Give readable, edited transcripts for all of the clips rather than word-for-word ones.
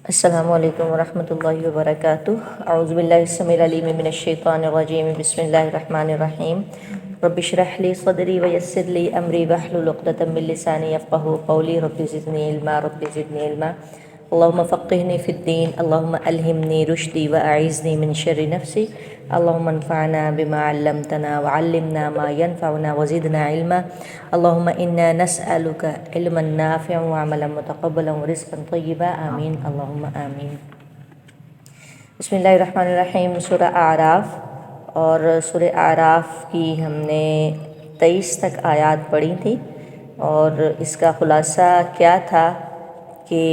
السلام علیکم ورحمۃ اللہ وبرکاتہ۔ اعوذ باللہ السمیع العلیم من الشیطان الرجیم، بسم اللہ الرحمن الرحیم۔ رب اشرح لی صدری ویسر لی امری واحلل عقدۃ من لسانی یفقہوا قولی، رب زدنی علما رب زدنی علما۔ اللہم فقہنی فی الدین، اللہم الہمنی رشدی واعذنی من شر نفسی، اللہم انفعنا بما علمتنا وعلمنا ما ینفعنا وزدنا علما۔ اللہم انا نسألک علما نافعا وعملا متقبلا ورزقا طیبا، آمین اللہم آمین۔ بسم اللہ الرحمن الرحیم۔ سورہ اعراف، اور سورہ اعراف کی ہم نے 23 تک آیات پڑھی تھی، اور اس کا خلاصہ کیا تھا کہ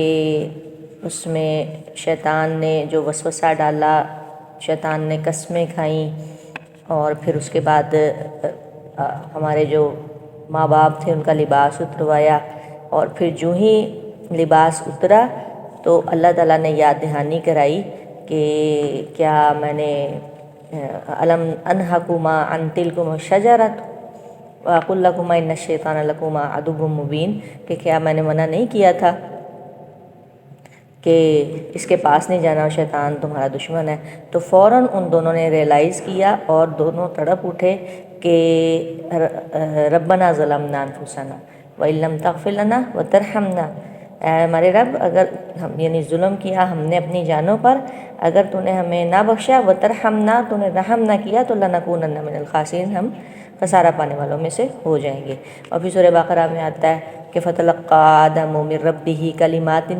اس میں شیطان نے جو وسوسہ ڈالا، شیطان نے قسمیں کھائیں، اور پھر اس کے بعد ہمارے جو ماں باپ تھے ان کا لباس اتروایا، اور پھر جو ہی لباس اترا تو اللہ تعالیٰ نے یاد دہانی کرائی کہ کیا میں نے الم انہکما عن تلکما الشجرۃ واقل لکما ان الشیطان لکما عدو مبین، کہ کیا میں نے منع نہیں کیا تھا کہ اس کے پاس نہیں جانا، شیطان تمہارا دشمن ہے۔ تو فوراً ان دونوں نے ریئلائز کیا اور دونوں تڑپ اٹھے کہ ربنا ظلمنا انفسنا وَإِن لَّمْ تَغْفِرْ لَنَا وَتَرْحَمْنَا، اے ہمارے رب، اگر ہم یعنی ظلم کیا ہم نے اپنی جانوں پر، اگر تو نے ہمیں نہ بخشا، وَتَرْحَمْنَا تو نے رحم نہ کیا، تو لَنَكُونَنَّ مِنَ الْخَاسِرِينَ، ہم خسارہ پانے والوں میں سے ہو جائیں گے۔ اور پھر سورہ بقرہ میں آتا ہے کہ فَتَلَقَّىٰ آدَمُ مِن رَّبِّهِ كَلِمَاتٍ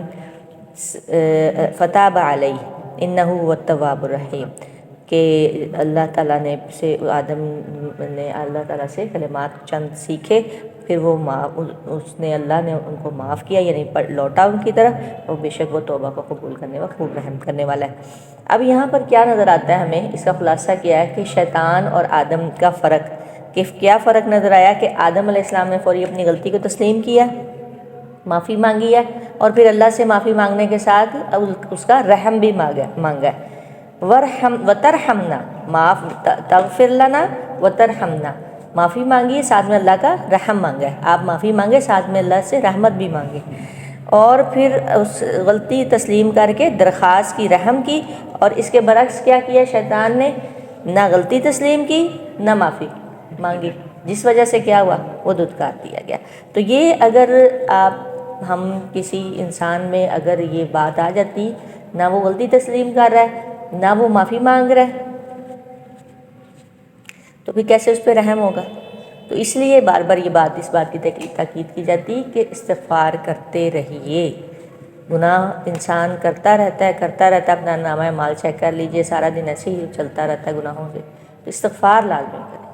فَتَابَ عَلَيْهِ إِنَّهُ هُوَ التَّوَّابُ الرَّحِيمُ، کہ اللہ تعالیٰ نے سے آدم نے اللہ تعالیٰ سے کلمات چند سیکھے، پھر وہ اس نے اللہ نے ان کو معاف کیا، یعنی لوٹا ان کی طرف، اور بے شک وہ توبہ کو قبول کرنے و خوب رحم کرنے والا ہے۔ اب یہاں پر کیا نظر آتا ہے ہمیں، اس کا خلاصہ کیا ہے کہ شیطان اور آدم کا فرق، کہ کیا فرق نظر آیا کہ آدم علیہ السلام نے فوری اپنی غلطی کو تسلیم کیا، معافی مانگی ہے، اور پھر اللہ سے معافی مانگنے کے ساتھ اس کا رحم بھی مانگا ہے۔ وَتَرْحَمْنَا، معاف، تغفر لنا وَتَرْحَمْنَا، معافی مانگی ہے، ساتھ میں اللہ کا رحم مانگا ہے۔ آپ معافی مانگے، ساتھ میں اللہ سے رحمت بھی مانگے، اور پھر اس غلطی تسلیم کر کے درخواست کی، رحم کی، اور اس کے برعکس کیا کیا شیطان نے، نہ غلطی تسلیم کی نہ معافی مانگی، جس وجہ سے کیا ہوا، وہ دھتکار دیا گیا۔ تو یہ اگر ہم کسی انسان میں اگر یہ بات آ جاتی، نہ وہ غلطی تسلیم کر رہا ہے نہ وہ معافی مانگ رہا ہے، تو پھر کیسے اس پہ رحم ہوگا؟ تو اس لیے بار بار اس بات کی تاکید کی جاتی کہ استغفار کرتے رہیے۔ گناہ انسان کرتا رہتا ہے، اپنا نامہ اعمال چیک کر لیجئے، سارا دن ایسے ہی چلتا رہتا ہے گناہوں سے، تو استغفار لازمی کریں،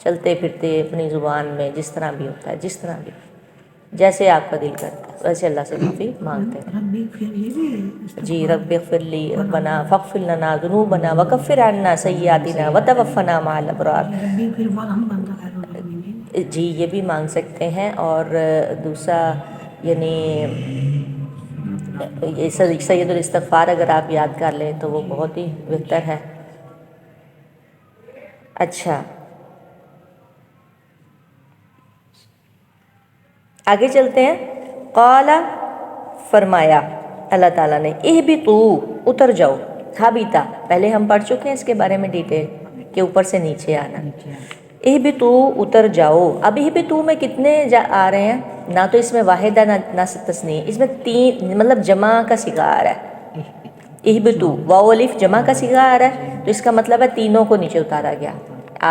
چلتے پھرتے اپنی زبان میں، جس طرح بھی ہوتا ہے، جس طرح بھی، جیسے آپ کا دل کرتا ہے ویسے اللہ سے معافی مانگتے ہیں۔ جی، رب اغفر لی، ربنا فاغفر لنا ذنوبنا وکفر عنا سیئاتنا وتوفنا مع الابرار، جی یہ بھی مانگ سکتے ہیں۔ اور دوسرا یعنی سید الاستغفار اگر آپ یاد کر لیں تو وہ بہت ہی بہتر ہے۔ اچھا، آگے چلتے ہیں۔ قال، فرمایا اللہ تعالیٰ نے، اہبطوا، اتر جاؤ، ہابیتا، پہلے ہم پڑھ چکے ہیں اس کے بارے میں ڈیٹیل کہ اوپر سے نیچے آنا۔ اہبطوا، اتر جاؤ۔ اب اہبطوا میں کتنے آ رہے ہیں؟ نہ تو اس میں واحد ہے نہ تثنیہ، اس میں تین، مطلب جمع کا صیغہ آ رہا ہے۔ اہبطوا، واو الف جمع کا صیغہ آ رہا ہے، تو اس کا مطلب ہے تینوں کو نیچے اتارا گیا،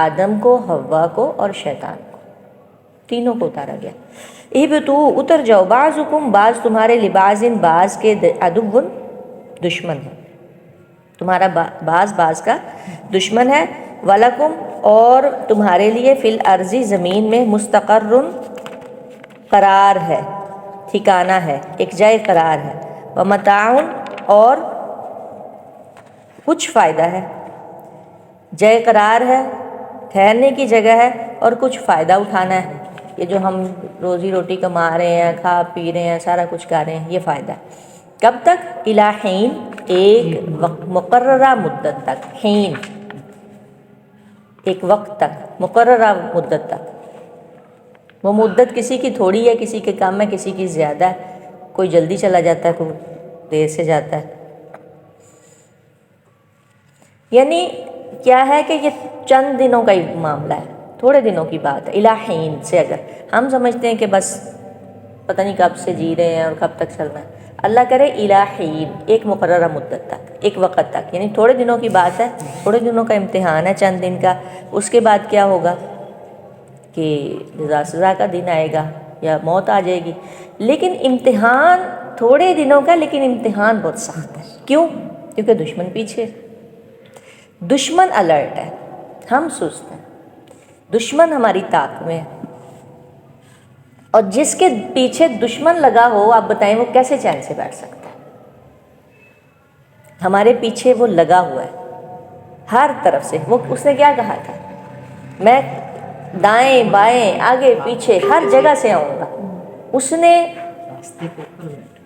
آدم کو، حوا کو اور شیطان کو، تینوں کو اتارا گیا۔ اہبطوا، اتر جاؤ، بعضکم، بعض تمہارے، لبعض، بعض کے، عدو، دشمن ہے، تمہارا بعض کا دشمن ہے، ولکم، اور تمہارے لیے، فی الارض، زمین میں، مستقر، قرار ہے، ٹھکانہ ہے، ایک جائے قرار ہے، ومتاع، اور کچھ فائدہ ہے، جائے قرار ہے، ٹھہرنے کی جگہ ہے، اور کچھ فائدہ اٹھانا ہے، یہ جو ہم روزی روٹی کما رہے ہیں، کھا پی رہے ہیں، سارا کچھ کر رہے ہیں، یہ فائدہ ہے۔ کب تک؟ الی حین، ایک مقررہ مدت تک، حین ایک وقت تک، مقررہ مدت تک، وہ مدت کسی کی تھوڑی ہے، کسی کے کم ہے، کسی کی زیادہ ہے، کوئی جلدی چلا جاتا ہے، کوئی دیر سے جاتا ہے. یعنی کیا ہے کہ یہ چند دنوں کا ہی معاملہ ہے، تھوڑے دنوں کی بات ہے. الہین سے اگر ہم سمجھتے ہیں کہ بس پتہ نہیں کب سے جی رہے ہیں اور کب تک چلنا ہے، اللہ کرے الہین ایک مقررہ مدت تک، ایک وقت تک، یعنی تھوڑے دنوں کی بات ہے، تھوڑے دنوں کا امتحان ہے، چند دن کا. اس کے بعد کیا ہوگا کہ جزا سزا کا دن آئے گا یا موت آ جائے گی. لیکن امتحان تھوڑے دنوں کا، لیکن امتحان بہت سخت ہے. کیوں؟ کیونکہ دشمن پیچھے، دشمن الرٹ ہے، ہم سست ہیں، دشمن ہماری طاق میں ہے. اور جس کے پیچھے دشمن لگا ہو، آپ بتائیں وہ کیسے چین سے بیٹھ سکتا ہے؟ ہمارے پیچھے وہ لگا ہوا ہے ہر طرف سے. وہ اس نے کیا کہا تھا؟ میں دائیں بائیں آگے پیچھے ہر جگہ سے آؤں گا. اس نے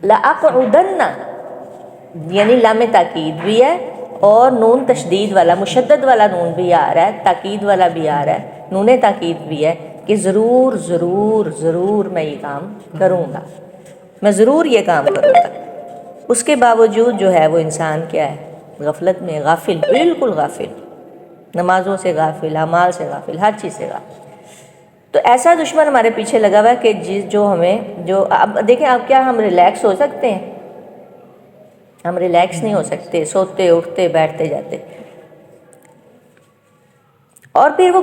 لَأَقْعُدَنَّ یعنی لام تاکید بھی ہے اور نون تشدید والا مشدد والا نون بھی آ رہا ہے، تاکید والا بھی آ رہا ہے، نون تاکید بھی ہے کہ ضرور ضرور ضرور میں یہ کام کروں گا، میں ضرور یہ کام کروں گا. اس کے باوجود جو ہے وہ انسان کیا ہے؟ غفلت میں، غافل، بالکل غافل، نمازوں سے غافل، اعمال سے غافل، ہر چیز سے غافل. تو ایسا دشمن ہمارے پیچھے لگا ہوا ہے کہ جو ہمیں جو اب دیکھیں، اب کیا ہم ریلیکس ہو سکتے ہیں؟ ہم ریلیکس نہیں ہو سکتے، سوتے اٹھتے بیٹھتے جاتے. اور پھر وہ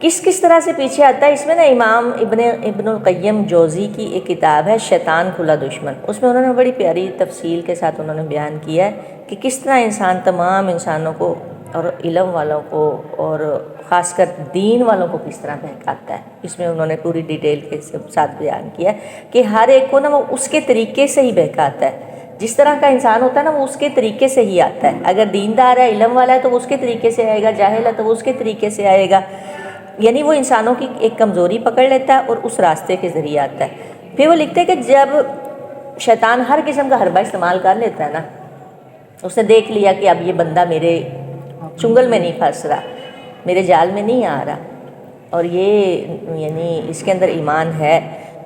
کس طرح سے پیچھے آتا ہے. اس میں نا امام ابن القیم جوزی کی ایک کتاب ہے شیطان کھلا دشمن، اس میں انہوں نے بڑی پیاری تفصیل کے ساتھ انہوں نے بیان کیا ہے کہ کس طرح انسان تمام انسانوں کو اور علم والوں کو اور خاص کر دین والوں کو کس طرح بہکاتا ہے. اس میں انہوں نے پوری ڈیٹیل کے ساتھ بیان کیا ہے کہ ہر ایک کو نا وہ اس کے طریقے سے ہی بہکاتا ہے. جس طرح کا انسان ہوتا ہے نا وہ اس کے طریقے سے ہی آتا ہے. اگر دیندار ہے، علم والا ہے تو وہ اس کے طریقے سے آئے گا، جاہل ہے تو وہ اس کے طریقے سے آئے گا. یعنی وہ انسانوں کی ایک کمزوری پکڑ لیتا ہے اور اس راستے کے ذریعے آتا ہے. پھر وہ لکھتے ہیں کہ جب شیطان ہر قسم کا حربہ استعمال کر لیتا ہے نا، اس نے دیکھ لیا کہ اب یہ بندہ میرے چنگل میں نہیں پھنس رہا، میرے جال میں نہیں آ رہا، اور یہ یعنی اس کے اندر ایمان ہے،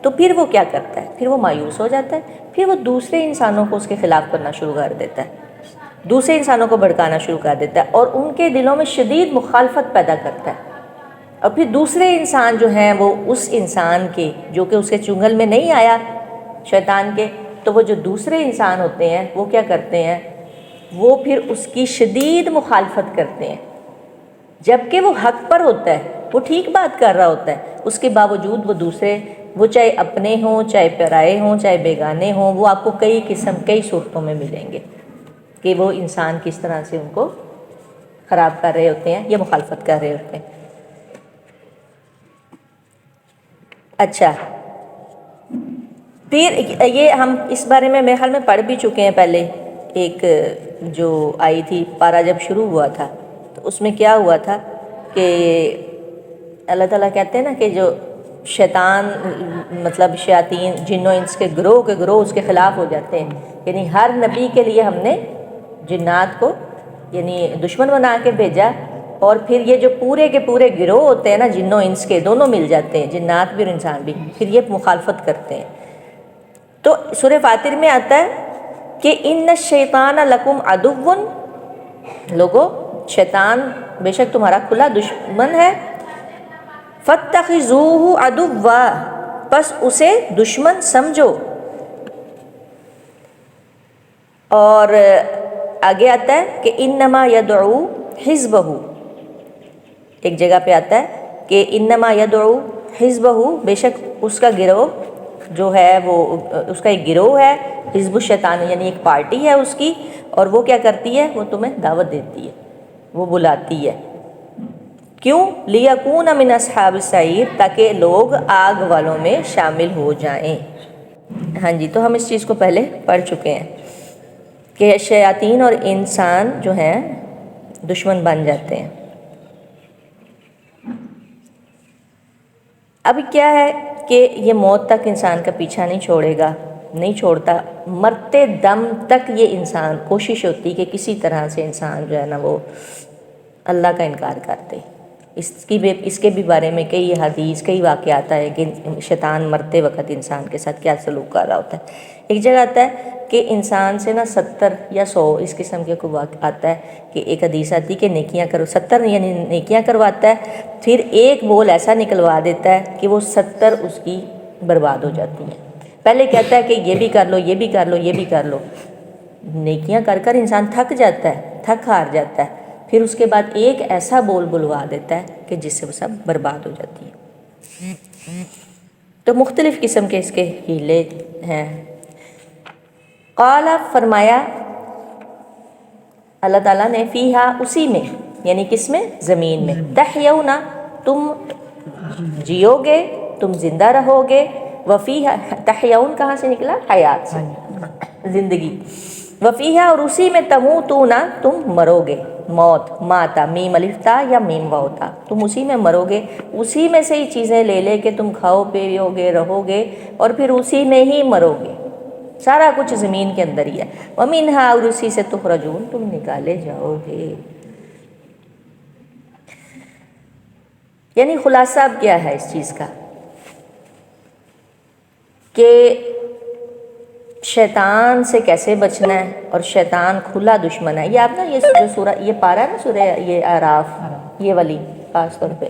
تو پھر وہ کیا کرتا ہے؟ پھر وہ مایوس ہو جاتا ہے. پھر وہ دوسرے انسانوں کو اس کے خلاف کرنا شروع کر دیتا ہے، دوسرے انسانوں کو بھڑکانا شروع کر دیتا ہے اور ان کے دلوں میں شدید مخالفت پیدا کرتا ہے. اور پھر دوسرے انسان جو ہیں وہ اس انسان کے جو کہ اس کے چنگل میں نہیں آیا شیطان کے، تو وہ جو دوسرے انسان ہوتے ہیں وہ کیا کرتے ہیں؟ وہ پھر اس کی شدید مخالفت کرتے ہیں، جبکہ وہ حق پر ہوتا ہے، وہ ٹھیک بات کر رہا ہوتا ہے. اس کے باوجود وہ دوسرے، وہ چاہے اپنے ہوں چاہے پرائے ہوں چاہے بیگانے ہوں، وہ آپ کو کئی صورتوں میں ملیں گے کہ وہ انسان کس طرح سے ان کو خراب کر رہے ہوتے ہیں یا مخالفت کر رہے ہوتے ہیں. اچھا، پھر یہ ہم اس بارے میں میرے خیال میں پڑھ بھی چکے ہیں پہلے. ایک جو آئی تھی پارہ جب شروع ہوا تھا تو اس میں کیا ہوا تھا کہ اللہ تعالیٰ کہتے ہیں نا کہ جو شیطان مطلب شیاطین جن و انس کے گروہ اس کے خلاف ہو جاتے ہیں. یعنی ہر نبی کے لیے ہم نے جنات کو یعنی دشمن بنا کے بھیجا، اور پھر یہ جو پورے کے پورے گروہ ہوتے ہیں نا جن و انس کے، دونوں مل جاتے ہیں، جنات بھی اور انسان بھی، پھر یہ مخالفت کرتے ہیں. تو سورہ فاطر میں آتا ہے کہ ان الشیطان لکم عدو، لوگو شیطان بے شک تمہارا کھلا دشمن ہے. فاتخذوہ عدوا، پس اسے دشمن سمجھو. اور آگے آتا ہے کہ انما یدعو حزبہ، ایک جگہ پہ آتا ہے کہ انما یدعو حزبہ، بے شک اس کا گروہ جو ہے وہ اس کا ایک گروہ ہے، حزب الشیطان یعنی ایک پارٹی ہے اس کی، اور وہ کیا کرتی ہے؟ وہ تمہیں دعوت دیتی ہے، وہ بلاتی ہے. کیوں؟ لیکون من اصحاب السعیر، تاکہ لوگ آگ والوں میں شامل ہو جائیں. ہاں جی، تو ہم اس چیز کو پہلے پڑھ چکے ہیں کہ شیاطین اور انسان جو ہیں دشمن بن جاتے ہیں. اب کیا ہے کہ یہ موت تک انسان کا پیچھا نہیں چھوڑے گا، نہیں چھوڑتا، مرتے دم تک یہ انسان کوشش ہوتی کہ کسی طرح سے انسان جو ہے نا وہ اللہ کا انکار کرتے. اس کے بھی بارے میں کئی حدیث کئی واقعات ہے کہ شیطان مرتے وقت انسان کے ساتھ کیا سلوک کر رہا ہوتا ہے۔ ایک جگہ آتا ہے کہ انسان سے 70 یا 100 اس قسم کے کوئی واقع آتا ہے کہ ایک حدیث آتی کہ نیکیاں کرو، 70 یعنی نیکیاں کرواتا ہے، پھر ایک بول ایسا نکلوا دیتا ہے کہ وہ 70 اس کی برباد ہو جاتی ہیں۔ پہلے کہتا ہے کہ یہ بھی کر لو، یہ بھی کر لو، یہ بھی کر لو، نیکیاں کر کر انسان تھک جاتا ہے، تھک ہار جاتا ہے، پھر اس کے بعد ایک ایسا بول بلوا دیتا ہے کہ جس سے وہ سب برباد ہو جاتی ہے۔ تو مختلف قسم کے اس کے ہیلے ہیں۔ قال فرمایا اللہ تعالیٰ نے فیہا اسی میں، یعنی کس میں؟ زمین میں، تحیون تم جیو گے، تم زندہ رہو گے، وفیہا تحیون کہاں سے نکلا؟ حیات سے، زندگی، وفیہا اور اسی میں تموتون تم مرو گے، موت، ماتا میم الف تا یا میم واو تا، تم اسی میں مرو گے، اسی میں سے ہی چیزیں لے لے کے تم کھاؤ پیو گے، رہو گے، اور پھر اسی میں ہی مرو گے، سارا کچھ زمین کے اندر ہی ہے، ومنہا اور اسی سے تخرجون تم نکالے جاؤ گے۔ یعنی خلاصہ اب کیا ہے اس چیز کا کہ شیطان سے کیسے بچنا ہے، اور شیطان کھلا دشمن ہے۔ یہ آپ نا یہ جو سورہ یہ پارہ ہے نا سورہ یہ اعراف، یہ والی خاص طور پہ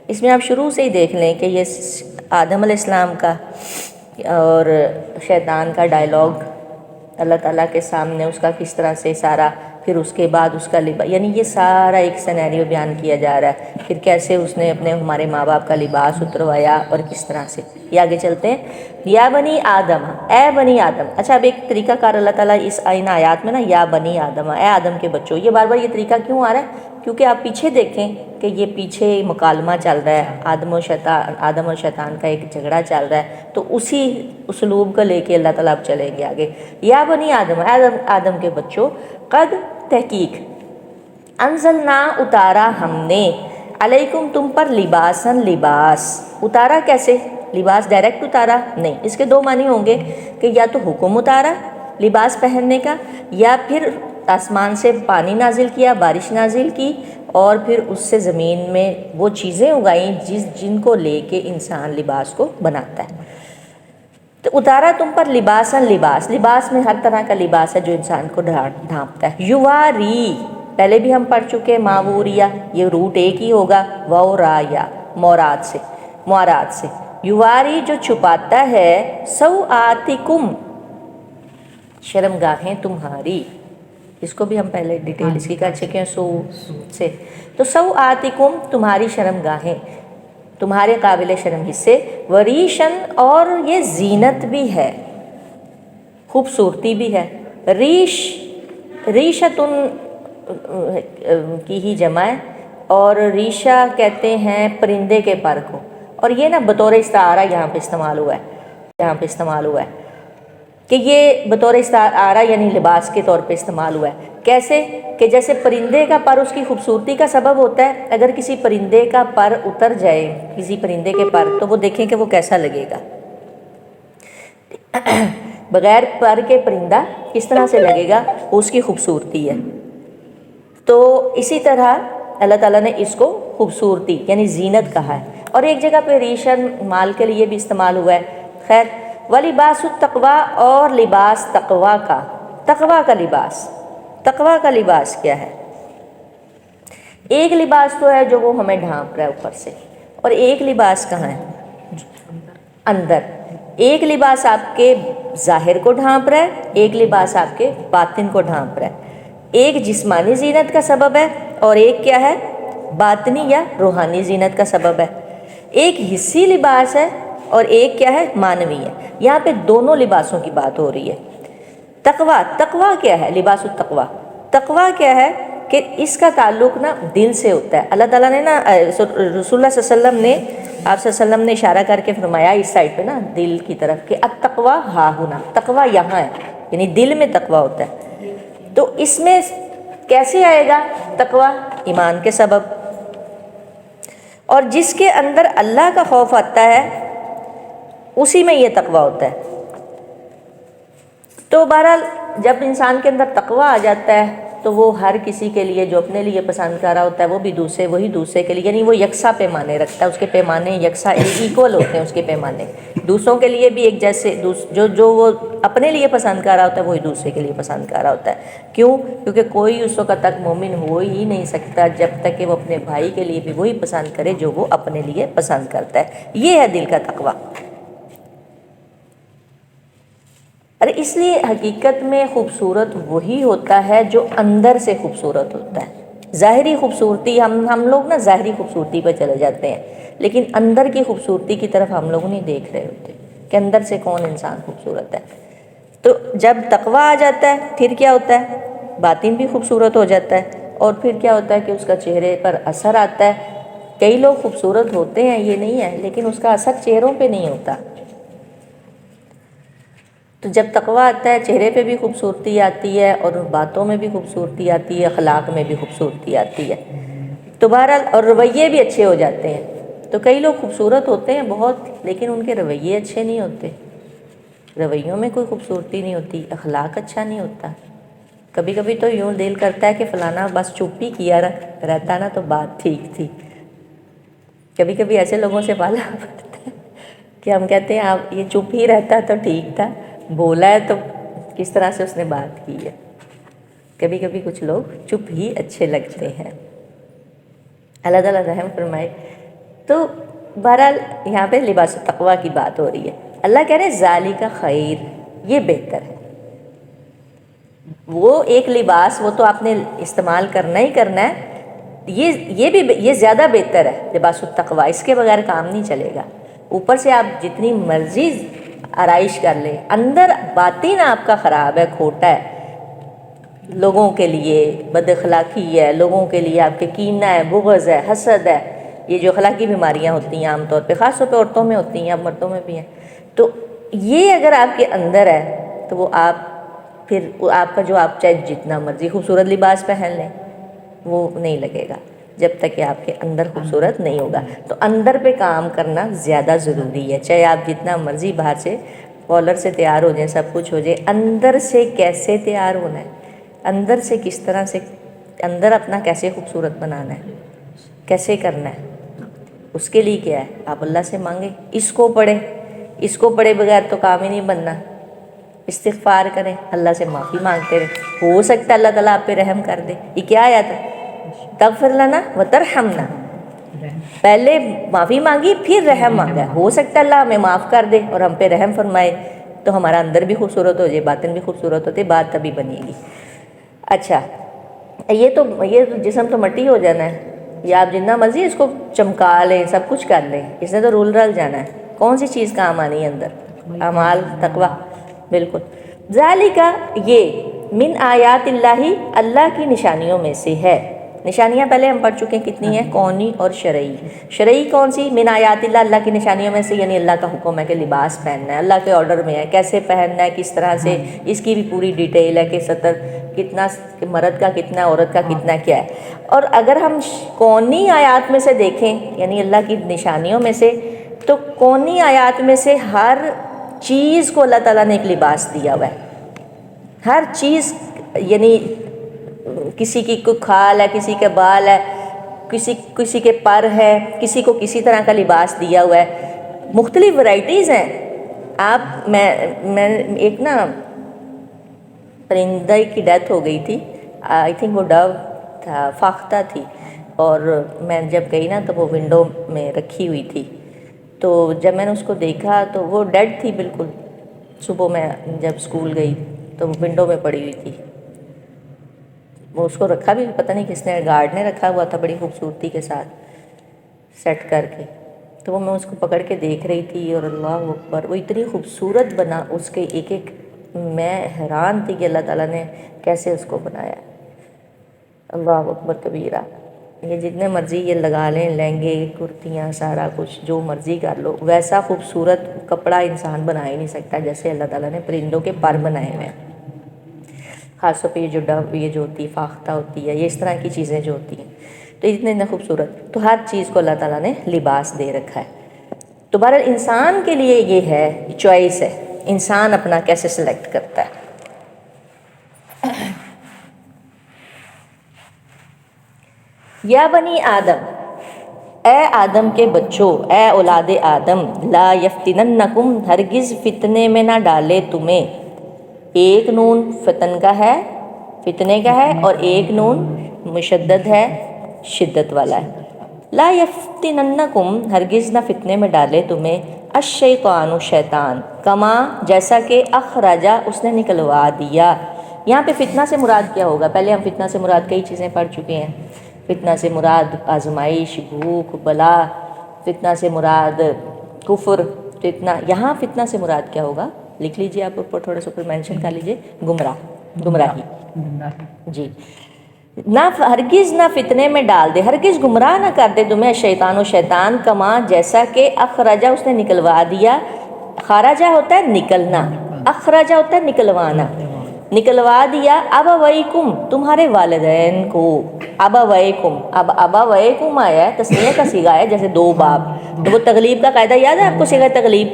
اس میں آپ شروع سے ہی دیکھ لیں کہ یہ آدم علیہ السلام کا اور شیطان کا ڈائلاگ اللہ تعالیٰ کے سامنے، اس کا کس طرح سے سارا، پھر اس کے بعد اس کا لباس، یعنی یہ سارا ایک سینیریو بیان کیا جا رہا ہے، پھر کیسے اس نے اپنے ہمارے ماں باپ کا لباس اتروایا اور کس طرح سے۔ یہ آگے چلتے ہیں، یا بنی آدم، اے بنی آدم۔ اچھا اب ایک طریقہ کار اللہ تعالیٰ اس ان آیات میں نا، یا بنی آدم، اے آدم کے بچوں، یہ بار بار یہ طریقہ کیوں آ رہا ہے؟ کیونکہ آپ پیچھے دیکھیں کہ یہ پیچھے مکالمہ چل رہا ہے، آدم اور شیطان کا ایک جھگڑا چل رہا ہے، تو اسی اسلوب کو لے کے اللہ تعالیٰ اب چلیں گے آگے۔ یا بنی آدم، آدم کے بچوں، قد تحقیق، انزلنا اتارا ہم نے، علیکم تم پر، لباسن لباس، اتارا کیسے؟ لباس ڈائریکٹ اتارا نہیں، اس کے دو معنی ہوں گے کہ یا تو حکم اتارا لباس پہننے کا، یا پھر آسمان سے پانی نازل کیا، بارش نازل کی، اور پھر اس سے زمین میں وہ چیزیں اگائیں جن کو لے کے انسان لباس کو بناتا ہے۔ تو اتارا تم پر لباسن لباس، لباس میں ہر طرح کا لباس ہے جو انسان کو ڈھانپتا ہے۔ یواری، پہلے بھی ہم پڑھ چکے، ماوریا، یہ روٹ ایک ہی ہوگا، وورایا، مورات سے، یواری جو چھپاتا ہے، سوآتکم، شرمگاہیں تمہاری، اس کو بھی ہم پہلے ڈیٹیل اس کی کر چکے ہیں، سو سے، تو سوآتکم تمہاری شرمگاہیں، تمہارے قابل شرم حصے، وریشن اور یہ زینت بھی ہے، خوبصورتی بھی ہے، ریشتن کی ہی جمع ہے، اور ریشہ کہتے ہیں پرندے کے پر کو، اور یہ نا بطور استعارہ یہاں پہ استعمال ہوا ہے کہ یہ بطور استعارہ یعنی لباس کے طور پہ استعمال ہوا ہے۔ کیسے کہ جیسے پرندے کا پر اس کی خوبصورتی کا سبب ہوتا ہے، اگر کسی پرندے کا پر اتر جائے، کسی پرندے کے پر، تو وہ دیکھیں کہ وہ کیسا لگے گا، بغیر پر کے پرندہ کس طرح سے لگے گا، اس کی خوبصورتی ہے۔ تو اسی طرح اللہ تعالیٰ نے اس کو خوبصورتی یعنی زینت کہا ہے، اور ایک جگہ پہ ریشن مال کے لیے بھی استعمال ہوا ہے۔ خیر، وَلِبَاسُ التَّقْوَىٰ، اور لباس تقویٰ کا، تقویٰ کا لباس، تقویٰ کا لباس کیا ہے؟ ایک لباس تو ہے جو وہ ہمیں ڈھانپ رہا ہے اوپر سے، اور ایک لباس کہاں ہے؟ اندر۔ ایک لباس آپ کے ظاہر کو ڈھانپ رہا ہے، ایک لباس آپ کے باطن کو ڈھانپ رہا ہے۔ ایک جسمانی زینت کا سبب ہے، اور ایک کیا ہے؟ باطنی یا روحانی زینت کا سبب ہے۔ ایک حسی لباس ہے، اور ایک کیا ہے؟ معنوی ہے۔ یہاں پہ دونوں لباسوں کی بات ہو رہی ہے۔ تقویٰ، تقویٰ کیا ہے؟ لباس التقویٰ، تقویٰ کیا ہے کہ اس کا تعلق نا دل سے ہوتا ہے۔ اللہ تعالیٰ نے نا رسول اللہ صلی اللہ علیہ وسلم نے، آپ صلی اللہ علیہ وسلم نے اشارہ کر کے فرمایا اس سائڈ پہ نا دل کی طرف کہ التقویٰ ہا ہنا، تقویٰ یہاں ہے، یعنی دل میں تقویٰ ہوتا ہے۔ تو اس میں کیسے آئے گا تقویٰ؟ ایمان کے سبب، اور جس کے اندر اللہ کا خوف آتا ہے اسی میں یہ تقویٰ ہوتا ہے۔ تو بہرحال جب انسان کے اندر تقویٰ آ جاتا ہے تو وہ ہر کسی کے لیے جو اپنے لیے پسند کر رہا ہوتا ہے وہ بھی وہی دوسرے کے لیے، یعنی وہ یکساں پیمانے رکھتا ہے، اس کے پیمانے یکساں ایکول ہوتے ہیں اس کے پیمانے، دوسروں کے لیے بھی ایک جیسے، جو وہ اپنے لیے پسند کر رہا ہوتا ہے وہی دوسرے کے لیے پسند کر رہا ہوتا ہے۔ کیوں؟ کیونکہ کوئی اس وقت تک مومن ہو ہی نہیں سکتا جب تک کہ وہ اپنے بھائی کے لیے بھی وہی پسند کرے جو وہ اپنے لیے پسند کرتا ہے۔ یہ ہے دل کا تقویٰ۔ ارے اس لیے حقیقت میں خوبصورت وہی ہوتا ہے جو اندر سے خوبصورت ہوتا ہے۔ ظاہری خوبصورتی ہم لوگ نا ظاہری خوبصورتی پہ چلے جاتے ہیں، لیکن اندر کی خوبصورتی کی طرف ہم لوگ نہیں دیکھ رہے ہوتے کہ اندر سے کون انسان خوبصورت ہے۔ تو جب تقویٰ آ جاتا ہے پھر کیا ہوتا ہے؟ باطن بھی خوبصورت ہو جاتا ہے، اور پھر کیا ہوتا ہے کہ اس کا چہرے پر اثر آتا ہے۔ کئی لوگ خوبصورت ہوتے ہیں یہ نہیں ہے، لیکن اس کا اثر چہروں پہ نہیں ہوتا۔ تو جب تقویٰ آتا ہے چہرے پہ بھی خوبصورتی آتی ہے، اور باتوں میں بھی خوبصورتی آتی ہے، اخلاق میں بھی خوبصورتی آتی ہے۔ تو بہرحال اور رویے بھی اچھے ہو جاتے ہیں۔ تو کئی لوگ خوبصورت ہوتے ہیں بہت، لیکن ان کے رویے اچھے نہیں ہوتے، رویوں میں کوئی خوبصورتی نہیں ہوتی، اخلاق اچھا نہیں ہوتا۔ کبھی کبھی تو یوں دل کرتا ہے کہ فلانا بس چپ ہی کیا رہتا نا تو بات ٹھیک تھی۔ کبھی کبھی ایسے لوگوں سے پالا پڑتا ہے کہ ہم کہتے ہیں آپ یہ چپ ہی رہتا تو ٹھیک تھا، بولا ہے تو کس طرح سے اس نے بات کی ہے۔ کبھی کبھی کچھ لوگ چپ ہی اچھے لگتے ہیں۔ اللہ تعالیٰ رحم فرمائے۔ تو بہرحال یہاں پہ لباس تقویٰ کی بات ہو رہی ہے۔ اللہ کہہ رہے ذالک خیر، یہ بہتر ہے۔ وہ ایک لباس وہ تو آپ نے استعمال کرنا ہی کرنا ہے، یہ زیادہ بہتر ہے لباس التقویٰ، اس کے بغیر کام نہیں چلے گا۔ اوپر سے آپ جتنی مرضی آرائش کر لیں، اندر باطن آپ کا خراب ہے، کھوٹا ہے، لوگوں کے لیے بد اخلاقی ہے، لوگوں کے لیے آپ کے کینہ ہے، بغض ہے، حسد ہے، یہ جو اخلاقی بیماریاں ہوتی ہیں عام طور پہ، خاص طور پہ عورتوں میں ہوتی ہیں، اب مردوں میں بھی ہیں۔ تو یہ اگر آپ کے اندر ہے تو وہ پھر آپ کا جو آپ چاہے جتنا مرضی خوبصورت لباس پہن لیں وہ نہیں لگے گا جب تک کہ آپ کے اندر خوبصورت نہیں ہوگا۔ تو اندر پہ کام کرنا زیادہ ضروری ہے، چاہے آپ جتنا مرضی باہر سے پارلر سے تیار ہو جائیں، سب کچھ ہو جائے، اندر سے کیسے تیار ہونا ہے، اندر سے کس طرح سے، اندر اپنا کیسے خوبصورت بنانا ہے، کیسے کرنا ہے، اس کے لیے کیا ہے؟ آپ اللہ سے مانگیں، اس کو پڑھے بغیر تو کام ہی نہیں بننا۔ استغفار کریں، اللہ سے معافی مانگتے رہیں، ہو سکتا ہے اللہ تعالیٰ آپ پہ رحم کر دے۔ یہ کیا آیت ہے؟ تغفر لنا وترحمنا، پہلے معافی مانگی پھر رحم مانگا، ہو سکتا ہے اللہ ہمیں معاف کر دے اور ہم پہ رحم فرمائے، تو ہمارا اندر بھی خوبصورت ہو جائے، باطن بھی خوبصورت ہوتے، بات تبھی بنے گی۔ اچھا یہ جسم تو مٹی ہو جانا ہے، یا آپ جتنا مرضی اس کو چمکا لیں، سب کچھ کر لیں، اس نے تو رول رل جانا ہے۔ کون سی چیز کام آنی ہے اندر؟ اعمال، تقویٰ، بالکل۔ ذالک، یہ من آیات اللہ، اللہ کی نشانیوں میں سے ہے۔ نشانیاں پہلے ہم پڑھ چکے ہیں کتنی ہیں، کونی اور شرعی۔ شرعی کون سی؟ من آیات اللہ، اللہ کی نشانیوں میں سے، یعنی اللہ کا حکم ہے کہ لباس پہننا ہے، اللہ کے آرڈر میں ہے، کیسے پہننا ہے، کس طرح سے، اس کی بھی پوری ڈیٹیل ہے کہ سطر کتنا، مرد کا کتنا، عورت کا کتنا، کیا ہے۔ اور اگر ہم کونی آیات میں سے دیکھیں، یعنی اللہ کی نشانیوں میں سے، تو کونی آیات میں سے ہر چیز کو اللہ تعالیٰ نے ایک لباس دیا ہوا ہے، ہر چیز، یعنی کسی کی کوئی کھال ہے، کسی کے بال ہے، کسی کے پر ہے، کسی کو کسی طرح کا لباس دیا ہوا ہے، مختلف ورائٹیز ہیں۔ میں ایک نا پرندہ کی ڈیتھ ہو گئی تھی، آئی تھنک وہ ڈو تھا، فاختہ تھی، اور میں جب گئی نا تو وہ ونڈو میں رکھی ہوئی تھی، تو جب میں نے اس کو دیکھا تو وہ ڈیڈ تھی بالکل۔ صبح میں جب اسکول گئی تو وہ ونڈو میں پڑی ہوئی تھی، وہ اس کو رکھا بھی پتہ نہیں کس نے، گارڈ نے رکھا ہوا تھا بڑی خوبصورتی کے ساتھ سیٹ کر کے، تو وہ میں اس کو پکڑ کے دیکھ رہی تھی، اور اللہ اکبر، وہ اتنی خوبصورت بنا، اس کے ایک ایک، میں حیران تھی کہ اللہ تعالیٰ نے کیسے اس کو بنایا۔ اللہ اکبر کبیرہ۔ یہ جتنے مرضی یہ لگا لیں، لہنگے، کرتیاں، سارا کچھ جو مرضی کر لو، ویسا خوبصورت کپڑا انسان بنا ہی نہیں سکتا جیسے اللہ تعالیٰ نے پرندوں کے پر بنائے ہوئے ہیں۔ خاص طور پہ یہ جو ڈو، یہ جو ہوتی ہے فاختہ ہوتی ہے، یہ اس طرح کی چیزیں جو ہوتی ہیں، تو اتنے خوبصورت، تو ہر چیز کو اللہ تعالیٰ نے لباس دے رکھا ہے۔ تو بہرحال انسان کے لیے یہ ہے، چوائس ہے، انسان اپنا کیسے سلیکٹ کرتا ہے۔ یا بنی آدم، اے آدم کے بچوں، اے اولاد آدم، لا یفتننکم، ہرگز فتنے میں نہ ڈالے تمہیں، ایک نون فتن کا ہے، فتنے کا ہے، اور ایک نون مشدد ہے، شدت والا ہے۔ لا یفتننکم، ہرگز نہ فتنے میں ڈالے تمہیں، الشیطان، شیطان، کما، جیسا کہ اخرجا، اس نے نکلوا دیا۔ یہاں پہ فتنہ سے مراد کیا ہوگا؟ پہلے ہم فتنہ سے مراد کئی چیزیں پڑھ چکے ہیں۔ فتنہ سے مراد آزمائش، بھوک، بلا، فتنہ سے مراد کفر، فتنہ، یہاں فتنہ سے مراد کیا ہوگا؟ لکھ لیجئے، آپ اوپر تھوڑا سا اوپر مینشن کر لیجئے، گمراہی جی۔ نہ ہرگز نہ فتنے میں ڈال دے، ہرگز گمراہ نہ کر دے تمہیں شیطان و شیطان، کما، جیسا کہ اخرجہ، اس نے نکلوا دیا۔ خارجہ ہوتا ہے نکلنا، اخرجہ ہوتا ہے نکلوانا، نکلوا دیا ابویکم، تمہارے والدین کو، ابویکم، اب ابویکم آیا ہے، تسنیہ کا صیغہ ہے، جیسے دو باپ، تو وہ تغلیب کا قاعدہ یاد ہے آپ کو؟ صیغہ تغلیب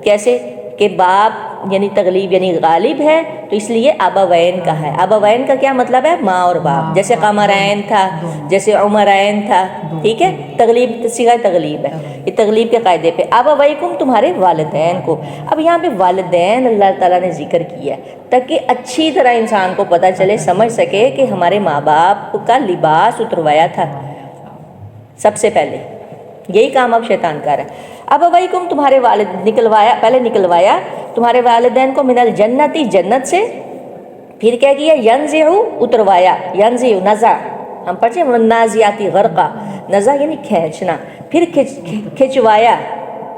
کیسے کہ باپ یعنی تغلیب یعنی غالب ہے، تو اس لیے ابوین کا ہے۔ ابوین کا کیا مطلب ہے؟ ماں اور باپ، جیسے قمرین تھا، جیسے عمرین تھا، ٹھیک ہے، تغلیب صیغہ تغلیب ہے، یہ تغلیب کے قاعدے پہ۔ ابویکم، تمہارے والدین کو۔ اب یہاں پہ والدین اللہ تعالیٰ نے ذکر کیا ہے تاکہ اچھی طرح انسان کو پتہ چلے، سمجھ سکے کہ ہمارے ماں باپ کا لباس اتروایا تھا سب سے پہلے، یہی کام اب شیطان کر رہا ہے۔ ابویکم، تمہارے والد، نکلوایا، پہلے نکلوایا تمہارے والدین کو، من الجنتی، جنت سے، پھر کیا کیا؟ ینزع، اتروایا، ینزع، نزع، ہم پڑھتے ہیں والنازعات غرقا، نزع یعنی کھینچنا، پھر کھچوایا،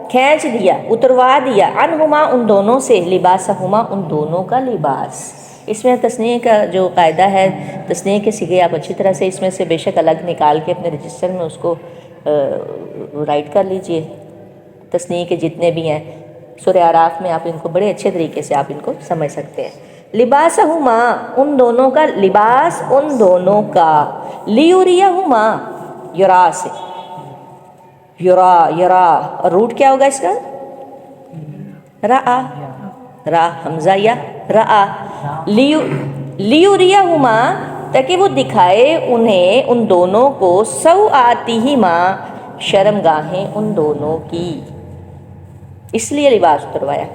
کھینچ دیا، اتروا دیا، عنہما، ان دونوں سے، لباسہما، ان دونوں کا لباس۔ اس میں تثنیہ کا جو قاعدہ ہے، تثنیہ کے صیغے آپ اچھی طرح سے اس میں سے بے شک الگ نکال کے اپنے رجسٹر میں اس کو رائٹ کر لیجئے، تثنیہ کے جتنے بھی ہیں سورہ اعراف میں، آپ ان کو بڑے اچھے طریقے سے آپ ان کو سمجھ سکتے ہیں۔ لباسہما، ان دونوں کا لباس، ان دونوں کا، لیوریہما، یرا سے، یرا، یرا، اور روٹ کیا ہوگا اس کا؟ رآ، را حمزہ یا رآ، لیوریہما، تاکہ وہ دکھائے انہیں، ان دونوں کو، سوآتہما، شرمگاہیں ان دونوں کی، اس لیے لباس اتروایا۔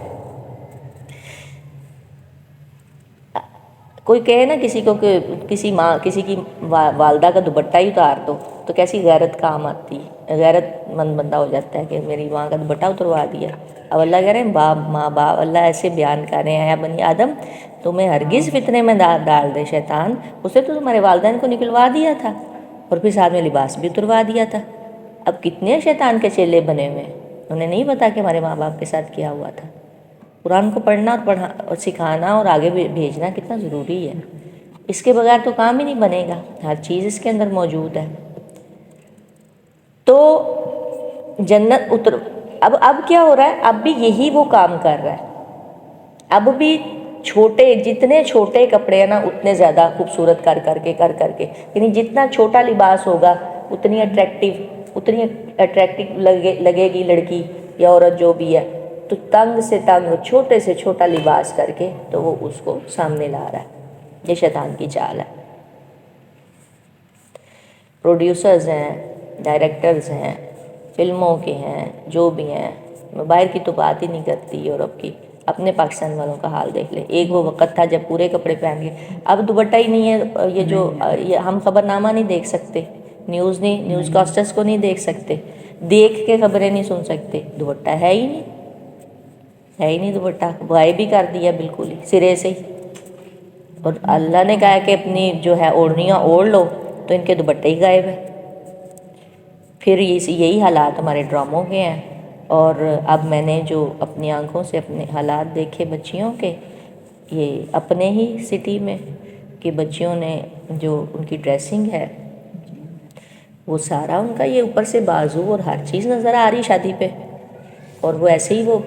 کوئی کہے نا کسی کو کہ کسی ماں، کسی کی والدہ کا دوپٹہ ہی اتار دو تو کیسی غیرت کام آتی ہے، غیرت مند بندہ ہو جاتا ہے کہ میری ماں کا دوپٹہ اتروا دیا۔ اب اللہ کہہ رہے ہیں باپ، ماں باپ، اللہ ایسے بیان کر رہے ہیں، یا بنی آدم، تمہیں ہرگز فتنے میں ڈال دے شیطان، اسے تو تمہارے والدین کو نکلوا دیا تھا، اور پھر ساتھ میں لباس بھی اتروا دیا تھا۔ اب کتنے شیطان کے چیلے بنے ہوئے ہیں، انہیں نہیں پتا کہ ہمارے ماں باپ کے ساتھ کیا ہوا تھا۔ قرآن کو پڑھنا اور سکھانا اور آگے بھیجنا کتنا ضروری ہے، اس کے بغیر تو کام ہی نہیں بنے گا، ہر چیز اس کے اندر موجود ہے۔ تو جنت اب کیا ہو رہا ہے؟ اب بھی یہی وہ کام کر رہا ہے، اب بھی چھوٹے، جتنے چھوٹے کپڑے ہیں نا اتنے زیادہ خوبصورت کر کے یعنی جتنا چھوٹا لباس ہوگا اتنی اٹریکٹیو لگے گی لڑکی یا عورت جو بھی ہے، تو تنگ سے تنگ، چھوٹے سے چھوٹا لباس کر کے تو وہ اس کو سامنے لا رہا ہے۔ یہ شیطان کی چال ہے۔ پروڈیوسرز ہیں، ڈائریکٹرز ہیں، فلموں کے ہیں، جو بھی ہیں، باہر کی تو بات ہی نہیں کرتی یورپ کی، اپنے پاکستان والوں کا حال دیکھ لیں۔ ایک وہ وقت تھا جب پورے کپڑے پہن کے، اب دوپٹہ ہی نہیں ہے، یہ ہم خبر نامہ نہیں دیکھ سکتے، نیوز کاسٹرز کو نہیں دیکھ سکتے، دیکھ کے خبریں نہیں سن سکتے، دوپٹہ ہے ہی نہیں دوپٹہ غائب ہی کر دیا بالکل ہی سرے سے ہی۔ اور اللہ نے کہا کہ اپنی جو ہے اوڑھنیاں اوڑھ لو، تو ان کے دوپٹے ہی غائب ہیں۔ پھر یہی حالات ہمارے ڈراموں کے ہیں، اور اب میں نے جو اپنی آنکھوں سے اپنے حالات دیکھے بچیوں کے، یہ اپنے ہی سٹی میں کہ بچیوں نے جو ان کی ڈریسنگ ہے وہ سارا ان کا یہ اوپر سے بازو اور ہر چیز نظر آ رہی شادی پہ، اور وہ ایسے ہی وہ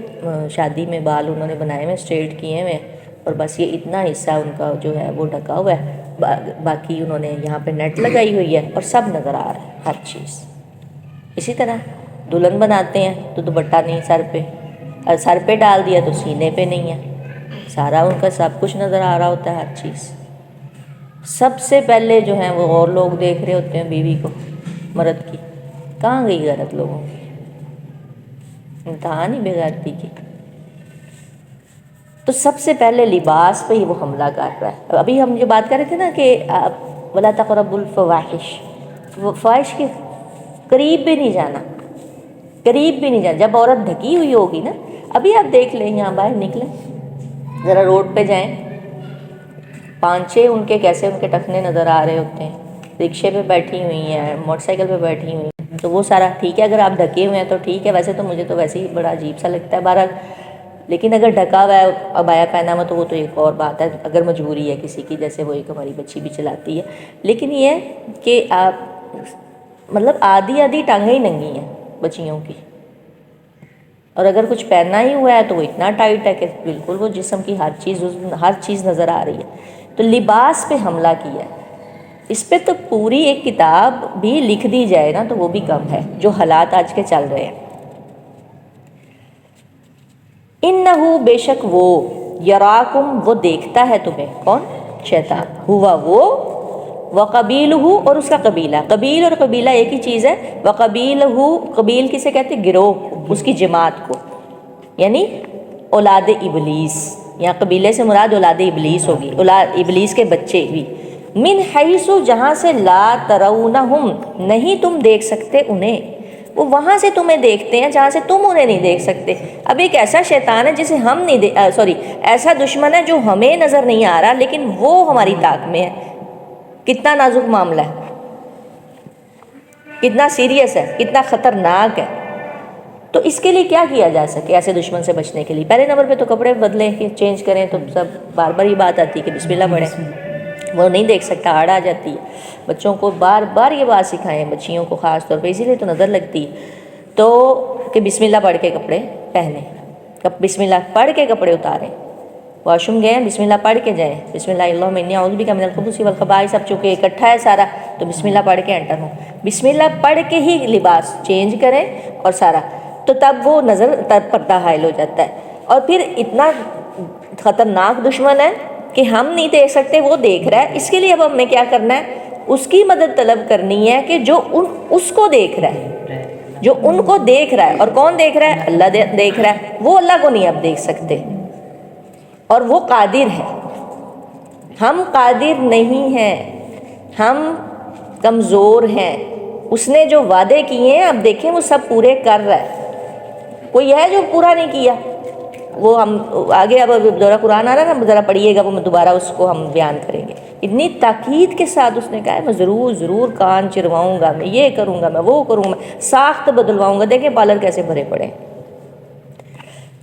شادی میں بال انہوں نے بنائے ہوئے، اسٹریٹ کیے ہوئے، اور بس یہ اتنا حصہ ان کا جو ہے وہ ڈھکا ہوا ہے، باقی انہوں نے یہاں پہ نیٹ لگائی ہوئی ہے اور سب نظر آ رہا ہے ہر چیز۔ اسی طرح دلہن بناتے ہیں تو دوپٹہ نہیں سر پہ ڈال دیا تو سینے پہ نہیں ہے، سارا ان کا سب کچھ نظر آ رہا ہوتا ہے ہر چیز۔ سب سے پہلے جو ہیں وہ اور لوگ دیکھ رہے ہوتے ہیں بیوی کو، مرد کی؟ کہاں گئی غیرت لوگوں کی؟ انتہا نہیں بے غیرتی کی۔ تو سب سے پہلے لباس پہ ہی وہ حملہ کر رہا ہے۔ ابھی ہم جو بات کر رہے تھے نا کہ وَلَا تَقْرَبُوا الْفَوَاحِشَ، فواحش کے قریب بھی نہیں جانا، قریب بھی نہیں جانا۔ جب عورت ڈھکی ہوئی ہوگی نا، ابھی آپ دیکھ لیں، یہاں باہر نکلیں ذرا روڈ پہ جائیں، 5-6 ان کے کیسے ان کے ٹخنے نظر آ رہے ہوتے ہیں، رکشے پہ بیٹھی ہوئی ہیں، موٹر سائیکل پہ بیٹھی ہوئی ہیں، تو وہ سارا ٹھیک ہے۔ اگر آپ ڈھکے ہوئے ہیں تو ٹھیک ہے، ویسے تو مجھے تو ویسے ہی بڑا عجیب سا لگتا ہے بہرحال، لیکن اگر ڈھکا ہوا ہے، عبایا پہنا ہوا، تو وہ تو ایک اور بات ہے، اگر مجبوری ہے کسی کی، جیسے وہ ایک ہماری بچی بھی چلاتی ہے۔ لیکن یہ ہے کہ آپ مطلب آدھی ٹانگیں ہی ننگی ہیں بچیوں کی، اور اگر کچھ پہننا ہی ہوا ہے تو وہ اتنا ٹائٹ ہے کہ بالکل وہ جسم کی ہر چیز نظر آ رہی ہے۔ تو لباس پہ حملہ کیا ہے، اس پہ تو پوری ایک کتاب بھی لکھ دی جائے نا تو وہ بھی کم ہے، جو حالات آج کے چل رہے ہیں۔ انہو بے شک وہ، یراکم وہ دیکھتا ہے تمہیں، کون؟ شیطان، ہوا وہ، وقبیلہ اور اس کا قبیلہ، قبیل اور قبیلہ ایک ہی چیز ہے۔ وقبیلہ، قبیل کسے کہتے ہیں؟ گروہ، اس کی جماعت کو، یعنی اولاد ابلیس، یہاں قبیلے سے مراد اولاد ابلیس ہوگی، اولاد ابلیس کے بچے بھی۔ من حیث، جہاں سے لا ترونہم، نہیں تم دیکھ سکتے انہیں، وہ وہاں سے تمہیں دیکھتے ہیں جہاں سے تم انہیں نہیں دیکھ سکتے۔ اب ایک ایسا شیطان ہے جسے ہم نہیں ایسا دشمن ہے جو ہمیں نظر نہیں آ رہا لیکن وہ ہماری طاق میں ہے۔ کتنا نازک معاملہ ہے، کتنا سیریس ہے، کتنا خطرناک ہے۔ تو اس کے لیے کیا کیا جا سکے ایسے دشمن سے بچنے کے لیے؟ پہلے نمبر پہ تو کپڑے بدلیں کہ چینج کریں، تو سب بار بار یہ بات آتی ہے کہ بسم اللہ پڑھیں، وہ نہیں دیکھ سکتا، آڑ آ جاتی ہے۔ بچوں کو بار بار یہ بات سکھائیں، بچیوں کو خاص طور پہ، اسی لیے تو نظر لگتی ہے، تو کہ بسم اللہ پڑھ کے کپڑے پہنیں، بسم اللہ پڑھ کے کپڑے اتاریں۔ واش روم گئے ہیں، بسم اللہ پڑھ کے جائیں، بسم اللہ اللہم انی اعوذ بک من الخبث والخبائث، سب چونکہ اکٹھا ہے سارا، تو بسم اللہ پڑھ کے انٹر ہوں، بسم اللہ پڑھ کے ہی لباس چینج کریں اور سارا، تو تب وہ نظر پردہ حائل ہو جاتا ہے۔ اور پھر اتنا خطرناک دشمن ہے کہ ہم نہیں دیکھ سکتے، وہ دیکھ رہا ہے۔ اس کے لیے اب ہمیں کیا کرنا ہے؟ اس کی مدد طلب کرنی ہے کہ جو اس کو دیکھ رہا ہے، جو ان کو دیکھ رہا ہے، اور کون دیکھ رہا ہے؟ اللہ دیکھ رہا ہے، وہ اللہ کو نہیں اب دیکھ سکتے، اور وہ قادر ہے، ہم قادر نہیں ہیں، ہم کمزور ہیں۔ اس نے جو وعدے کیے ہیں اب دیکھیں وہ سب پورے کر رہا ہے، کوئی ہے جو پورا نہیں کیا؟ وہ ہم آگے اب ذرا قرآن آ رہا ہے نا، ذرا پڑھیے گا، وہ میں دوبارہ اس کو ہم بیان کریں گے۔ اتنی تاکید کے ساتھ اس نے کہا ہے میں ضرور کان چرواؤں گا، میں یہ کروں گا، میں وہ کروں گا، میں ساخت بدلواؤں گا۔ دیکھیں پارلر کیسے بھرے پڑے،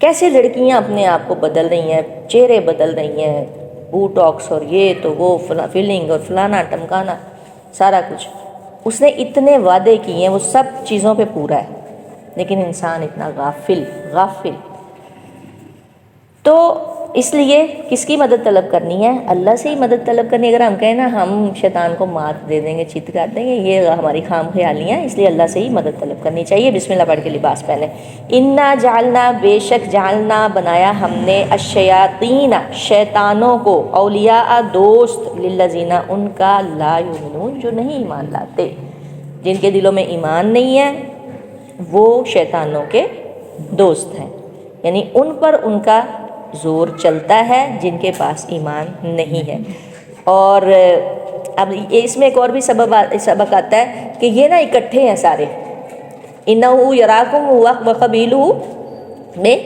کیسے لڑکیاں اپنے آپ کو بدل رہی ہیں، چہرے بدل رہی ہیں، بوٹاکس اور یہ تو وہ فلنگ اور فلانا ٹمکانا سارا کچھ۔ اس نے اتنے وعدے کیے ہیں، وہ سب چیزوں پہ پورا ہے، لیکن انسان اتنا غافل۔ تو اس لیے کس کی مدد طلب کرنی ہے؟ اللہ سے ہی مدد طلب کرنی ہے۔ اگر ہم کہیں نا ہم شیطان کو مات دے دیں گے، چت کر دیں گے، یہ ہماری خام خیالیاں ہیں، اس لیے اللہ سے ہی مدد طلب کرنی چاہیے۔ بسم اللہ پڑھ کے لباس پہنے۔ انا جعلنا، بے شک جعلنا بنایا ہم نے، الشیاطین شیطانوں کو، اولیاء دوست، للذین ان کا، لا یؤمنون جو نہیں ایمان لاتے، جن کے دلوں میں ایمان نہیں ہے، وہ شیطانوں کے دوست ہیں، یعنی ان پر ان کا زور چلتا ہے جن کے پاس ایمان نہیں ہے۔ اور اب اس میں ایک اور بھی سبق آتا ہے کہ یہ نا اکٹھے ہیں سارے، انہو یراکم وقبیلہ میں،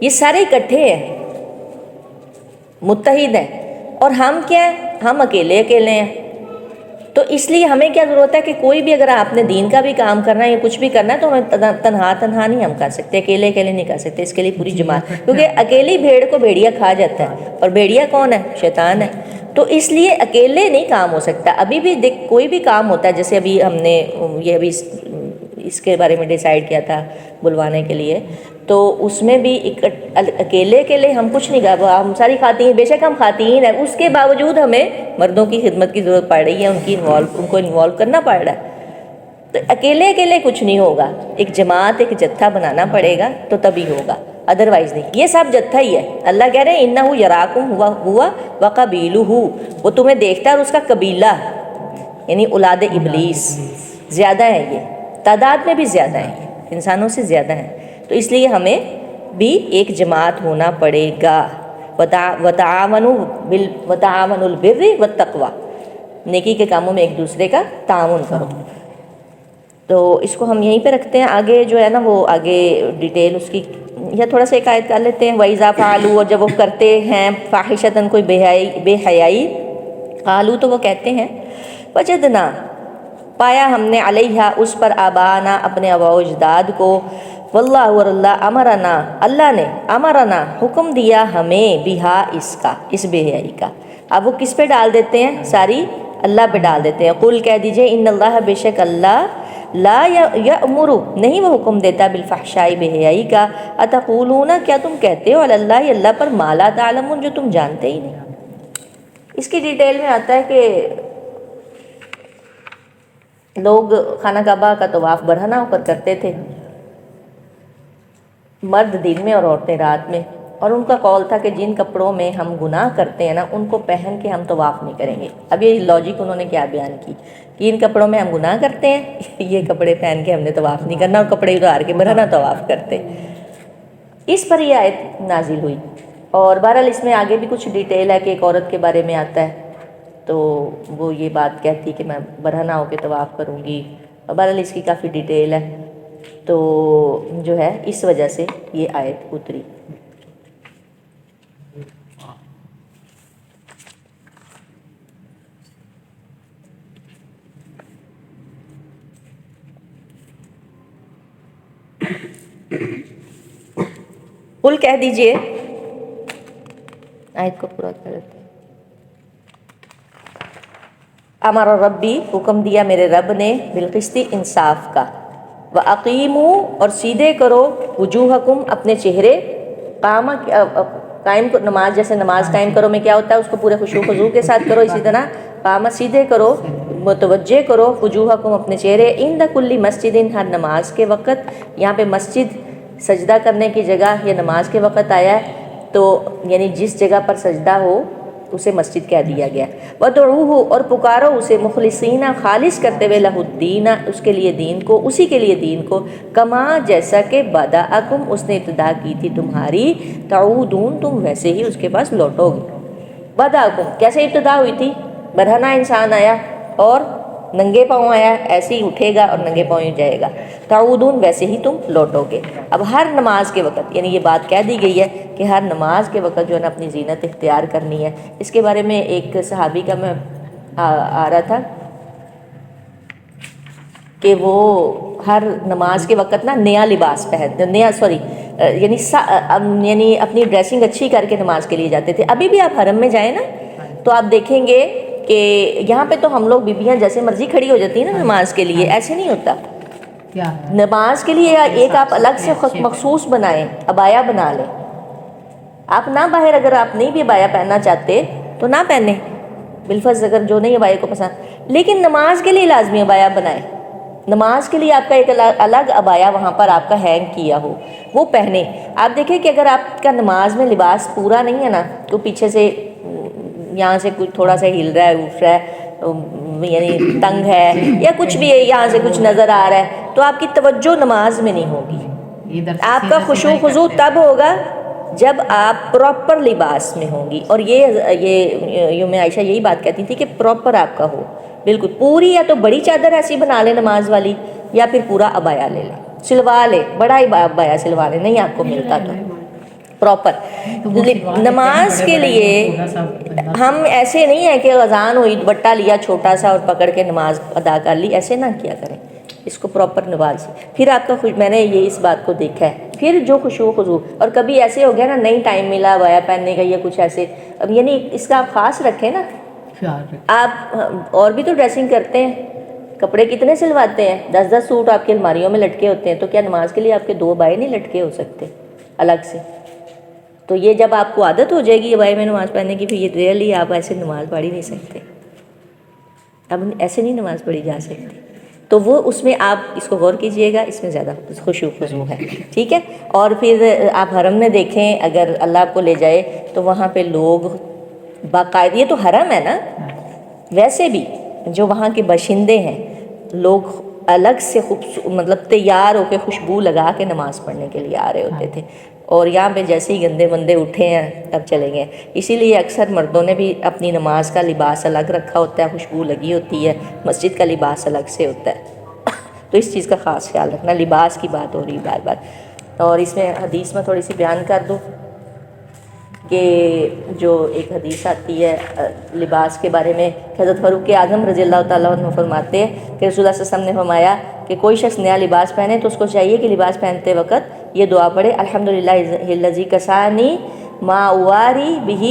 یہ سارے اکٹھے ہیں، متحد ہیں، اور ہم کیا ہیں؟ ہم اکیلے ہیں۔ تو اس لیے ہمیں کیا ضرورت ہے کہ کوئی بھی اگر آپ نے دین کا بھی کام کرنا ہے یا کچھ بھی کرنا ہے تو ہمیں تنہا نہیں ہم کر سکتے، اکیلے نہیں کر سکتے، اس کے لیے پوری جماعت، کیونکہ اکیلی بھیڑ کو بھیڑیا کھا جاتا ہے، اور بھیڑیا کون ہے؟ شیطان ہے۔ تو اس لیے اکیلے نہیں کام ہو سکتا۔ ابھی بھی کوئی بھی کام ہوتا ہے، جیسے ابھی ہم نے یہ ابھی اس کے بارے میں ڈیسائیڈ کیا تھا بلوانے کے لیے، تو اس میں بھی اکیلے ہم کچھ نہیں کر، ہم ساری خواتین، بے شک ہم خواتین ہیں، اس کے باوجود ہمیں مردوں کی خدمت کی ضرورت پڑ رہی ہے، ان کو انوالو کرنا پڑ رہا ہے۔ تو اکیلے کچھ نہیں ہوگا، ایک جماعت، ایک جتھا بنانا پڑے گا تو تبھی ہوگا، ادروائز نہیں۔ یہ سب جتھا ہی ہے، اللہ کہہ رہے ہیں انہو یراکم ہوا وقبیلہ، وہ تمہیں دیکھتا ہے، اور اس کا قبیلہ یعنی اولاد ابلیس، زیادہ ہیں، یہ تعداد میں بھی زیادہ ہیں، یہ انسانوں سے زیادہ ہیں، تو اس لیے ہمیں بھی ایک جماعت ہونا پڑے گا۔ وتعاونوا البر والتقوی، نیکی کے کاموں میں ایک دوسرے کا تعاون کرو۔ تو اس کو ہم یہیں پہ رکھتے ہیں، آگے جو ہے نا وہ آگے ڈیٹیل اس کی، یا تھوڑا سا ایک آیت کر لیتے ہیں۔ وَإِذَا فَعَلُوا، اور جب وہ کرتے ہیں فاحشۃً کوئی بے حیائی، قالوا تو وہ کہتے ہیں وجدنا پایا ہم نے علیہا اس پر آبانا اپنے آباء و اجداد کو، واللہ اور اللہ امرنا اللہ نے امرنا حکم دیا ہمیں بہا اس کا، اس بے حیائی کا۔ اب وہ کس پہ ڈال دیتے ہیں؟ ساری اللہ پہ ڈال دیتے ہیں۔ قل کہہ دیجئے ان اللہ بے شک اللہ لا یأمر نہیں وہ حکم دیتا بالفحشاء بے حیائی کا، اتقولون کیا تم کہتے ہو علی اللہ اللہ پر ما لا تعلمون جو تم جانتے ہی نہیں۔ اس کی ڈیٹیل میں آتا ہے کہ لوگ خانہ کعبہ کا طواف برہنہ ہو کر کرتے تھے، مرد دن میں اور عورتیں رات میں، اور ان کا قول تھا کہ جن کپڑوں میں ہم گناہ کرتے ہیں نا ان کو پہن کے ہم طواف نہیں کریں گے۔ اب یہ لاجک انہوں نے کیا بیان کی کہ ان کپڑوں میں ہم گناہ کرتے ہیں، یہ کپڑے پہن کے ہم نے طواف نہیں کرنا، اور کپڑے اتار کے برہنہ طواف کرتے۔ اس پر یہ آیت نازل ہوئی، اور بہرحال اس میں آگے بھی کچھ ڈیٹیل ہے کہ ایک عورت کے بارے میں آتا ہے، تو وہ یہ بات کہتی کہ میں برہنہ ہو کے طواف کروں گی، اور بہرحال اس کی کافی ڈیٹیل ہے، تو جو ہے اس وجہ سے یہ آیت اتری۔ قل کہہ دیجئے، آیت کو پورا کر دیتے ہیں۔ امر ربی حکم دیا میرے رب نے بالقسط انصاف کا، وَأَقِیمُوا اور سیدھے کرو وجوہکم اپنے چہرے، قائم نماز جیسے نماز قائم کرو میں کیا ہوتا ہے اس کو پورے خشوع و خضوع کے ساتھ کرو، اسی طرح قامت سیدھے کرو، متوجہ کرو وجوہکم اپنے چہرے، عند کل مسجد ہر نماز کے وقت۔ یہاں پہ مسجد سجدہ کرنے کی جگہ یا نماز کے وقت آیا ہے، تو یعنی جس جگہ پر سجدہ ہو اسے مسجد کہہ دیا گیا۔ وَدْعُوهُ اور پکارو اسے مخلصین خالص کرتے ہوئے لہ الدین اس کے لیے دین کو، اسی کے لیے دین کو، کما جیسا کہ بدأکم اس نے ابتدا کی تھی تمہاری، تعودون تم ویسے ہی اس کے پاس لوٹو گے۔ بدأکم کیسے ابتدا ہوئی تھی؟ برہنہ انسان آیا اور ننگے پاؤں آیا، ایسے ہی اٹھے گا اور ننگے پاؤں ہی جائے گا، تعودون ویسے ہی تم لوٹو گے۔ اب ہر نماز کے وقت یعنی یہ بات کہہ دی گئی ہے کہ ہر نماز کے وقت جو ہے نا اپنی زینت اختیار کرنی ہے۔ اس کے بارے میں ایک صحابی کا میں آ رہا تھا کہ وہ ہر نماز کے وقت نا نیا لباس پہنتے، یعنی اپنی ڈریسنگ اچھی کر کے نماز کے لیے جاتے تھے۔ ابھی بھی آپ حرم میں جائیں نا تو آپ دیکھیں گے کہ یہاں پہ تو ہم لوگ بیبیاں جیسے مرضی کھڑی ہو جاتی ہیں نا نماز کے لیے، ایسے نہیں ہوتا۔ نماز کے لیے ایک آپ الگ سے مخصوص بنائیں، عبایا بنا لیں۔ آپ نہ باہر اگر آپ نہیں بھی عبایا پہننا چاہتے تو نہ پہنیں، بالفرض اگر جو نہیں عبایا کو پسند، لیکن نماز کے لیے لازمی عبایا بنائیں۔ نماز کے لیے آپ کا ایک الگ عبایا وہاں پر آپ کا ہینگ کیا ہو، وہ پہنے۔ آپ دیکھیں کہ اگر آپ کا نماز میں لباس پورا نہیں ہے نا، تو پیچھے سے یہاں سے کچھ تھوڑا سا ہل رہا ہے، اٹھ رہا ہے، یعنی تنگ ہے یا کچھ بھی ہے، یہاں سے کچھ نظر آ رہا ہے، تو آپ کی توجہ نماز میں نہیں ہوگی۔ آپ کا خشوع و خضوع تب ہوگا جب آپ پراپر لباس میں ہوں گی، اور یہ یم عائشہ یہی بات کہتی تھی کہ پراپر آپ کا ہو، بالکل پوری، یا تو بڑی چادر ایسی بنا لے نماز والی، یا پھر پورا عبایا لے لے، سلوا لے، بڑا ہی عبایا سلوا لے، نہیں آپ کو ملتا تو پراپر۔ نماز کے لیے ہم ایسے نہیں ہیں کہ اذان ہوئی دوپٹہ لیا چھوٹا سا اور پکڑ کے نماز ادا کر لی، ایسے نہ کیا کریں، اس کو پراپر نماز۔ پھر آپ کا میں نے یہ اس بات کو دیکھا ہے، پھر جو خشوع و خضوع، اور کبھی ایسے ہو گیا نا نہیں ٹائم ملا عبایا پہننے کا یا کچھ ایسے، اب یعنی اس کا آپ خاص رکھیں نا۔ آپ اور بھی تو ڈریسنگ کرتے ہیں، کپڑے کتنے سلواتے ہیں، 10 سوٹ آپ کی الماریوں میں لٹکے ہوتے ہیں، تو کیا نماز کے لیے آپ کے 2 عبائے نہیں لٹکے ہو سکتے الگ سے؟ تو یہ جب آپ کو عادت ہو جائے گی عبایا میں نماز پڑھنے کی، پھر یہ ریئلی آپ ایسے نماز پڑھ ہی نہیں سکتے، اب ایسے نہیں نماز پڑھی جا سکتی۔ تو وہ اس میں آپ اس کو غور کیجئے گا، اس میں زیادہ خشوع و خضوع ہے، ٹھیک ہے۔ اور پھر آپ حرم میں دیکھیں، اگر اللہ آپ کو لے جائے تو وہاں پہ لوگ باقاعدہ، یہ تو حرم ہے نا، ویسے بھی جو وہاں کے باشندے ہیں لوگ الگ سے مطلب تیار ہو کے خوشبو لگا کے نماز پڑھنے کے لیے آ رہے ہوتے تھے، اور یہاں پہ جیسے ہی گندے بندے اٹھے ہیں اب چلے گئے. اسی لیے اکثر مردوں نے بھی اپنی نماز کا لباس الگ رکھا ہوتا ہے، خوشبو لگی ہوتی ہے، مسجد کا لباس الگ سے ہوتا ہے. تو اس چیز کا خاص خیال رکھنا. لباس کی بات ہو رہی بار بار، اور اس میں حدیث میں تھوڑی سی بیان کر دوں کہ جو ایک حدیث آتی ہے لباس کے بارے میں، حضرت فاروق اعظم رضی اللہ تعالیٰ عنہ فرماتے ہیں کہ رسول اللہ صلی اللہ علیہ وسلم نے فرمایا کہ کوئی شخص نیا لباس پہنے تو اس کو چاہیے کہ لباس پہنتے وقت یہ دعا پڑھے، الحمدللہ الذی کسانی ما اواری بہ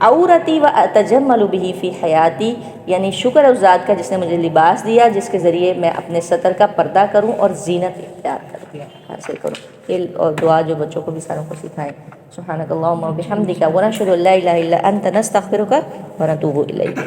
عورتی و اتجمل بہ فی حیاتی، یعنی شکر اس ذات کا جس نے مجھے لباس دیا جس کے ذریعے میں اپنے سطر کا پردہ کروں اور زینت اختیار کروں، حاصل کروں. یہ اور دعا جو بچوں کو بھی ساروں کو سکھائیں. سبحانک اللہم و بحمدک ونشہد ان لا الہ الا انت نستغفرک ونتوب الیک.